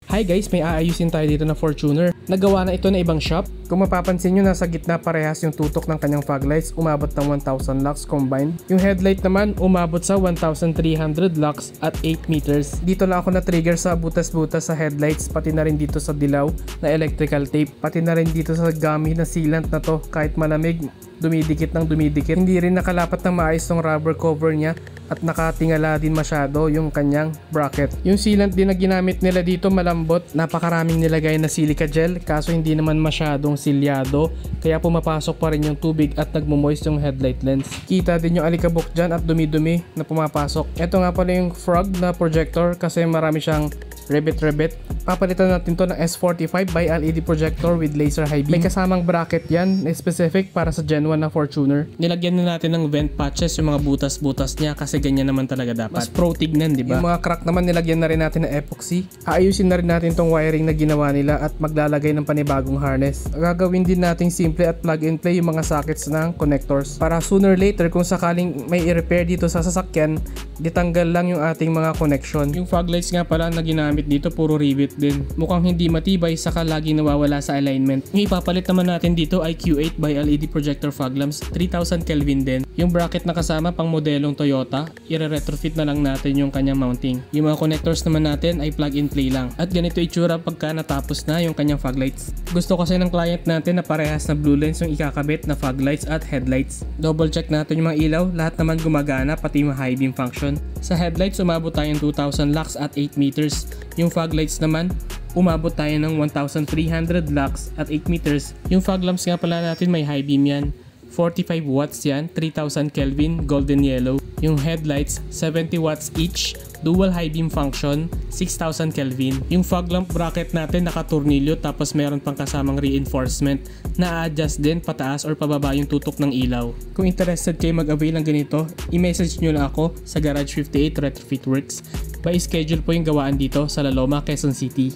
Hi guys, may aayusin tayo dito na Fortuner. Nagawa na ito na ibang shop. Kung mapapansin nyo, nasa gitna parehas yung tutok ng kanyang fog lights, umabot ng 1,000 lux combined. Yung headlight naman, umabot sa 1,300 lux at 8 meters. Dito lang ako na-trigger sa butas-butas sa headlights, pati na rin dito sa dilaw na electrical tape, pati na rin dito sa gamit na sealant na to. Kahit malamig, dumidikit ng dumidikit. Hindi rin nakalapat ng maayos tong rubber cover niya at nakatingala din masyado yung kanyang bracket. Yung sealant din na ginamit nila dito malambot, napakaraming nilagay na silica gel kaso hindi naman masyadong silyado kaya pumapasok pa rin yung tubig at nagmo-moist yung headlight lens. Kita din yung alikabok dyan at dumi-dumi na pumapasok. Ito nga pala yung frog na projector kasi marami siyang rebit. Papalitan natin to ng S45 by LED projector with laser high beam. May kasamang bracket yan, specific para sa Gen 1 na Fortuner. Nilagyan na natin ng vent patches yung mga butas-butas niya kasi ganyan naman talaga dapat. Mas pro tignan, di ba? Yung mga crack naman nilagyan na rin natin ng epoxy. Aayusin na rin natin tong wiring na ginawa nila at maglalagay ng panibagong harness. Gagawin din nating simple at plug and play yung mga sockets ng connectors para sooner or later kung sakaling may i-repair dito sa sasakyan, ditanggal lang yung ating mga connection. Yung fog lights nga pala na ginamit dito puro rivet din. Mukhang hindi matibay saka laging nawawala sa alignment. Yung ipapalit naman natin dito ay Q8 by LED projector fog lamps, 3000 Kelvin din. Yung bracket na kasama pang modelong Toyota, i-retrofit na lang natin yung kanyang mounting. Yung mga connectors naman natin ay plug and play lang. At ganito itsura pagka natapos na yung kanyang fog lights. Gusto kasi ng client natin na parehas na blue lens yung ikakabit na fog lights at headlights. Double check natin yung mga ilaw, lahat naman gumagana pati yung high beam function. Sa headlights umabot tayo ng 2,000 lux at 8 meters. Yung fog lights naman umabot tayo ng 1,300 lux at 8 meters. Yung fog lamps nga pala natin may high beam yan. 45 watts yan, 3000 Kelvin, golden yellow. Yung headlights, 70 watts each, dual high beam function, 6000 Kelvin. Yung fog lamp bracket natin nakatornilyo tapos meron pang kasamang reinforcement na adjust din pataas or pababa yung tutok ng ilaw. Kung interested kayo mag-avail ng ganito, i-message nyo lang ako sa Garage 58 Retrofit Works. By schedule po yung gawaan dito sa La Loma, Quezon City.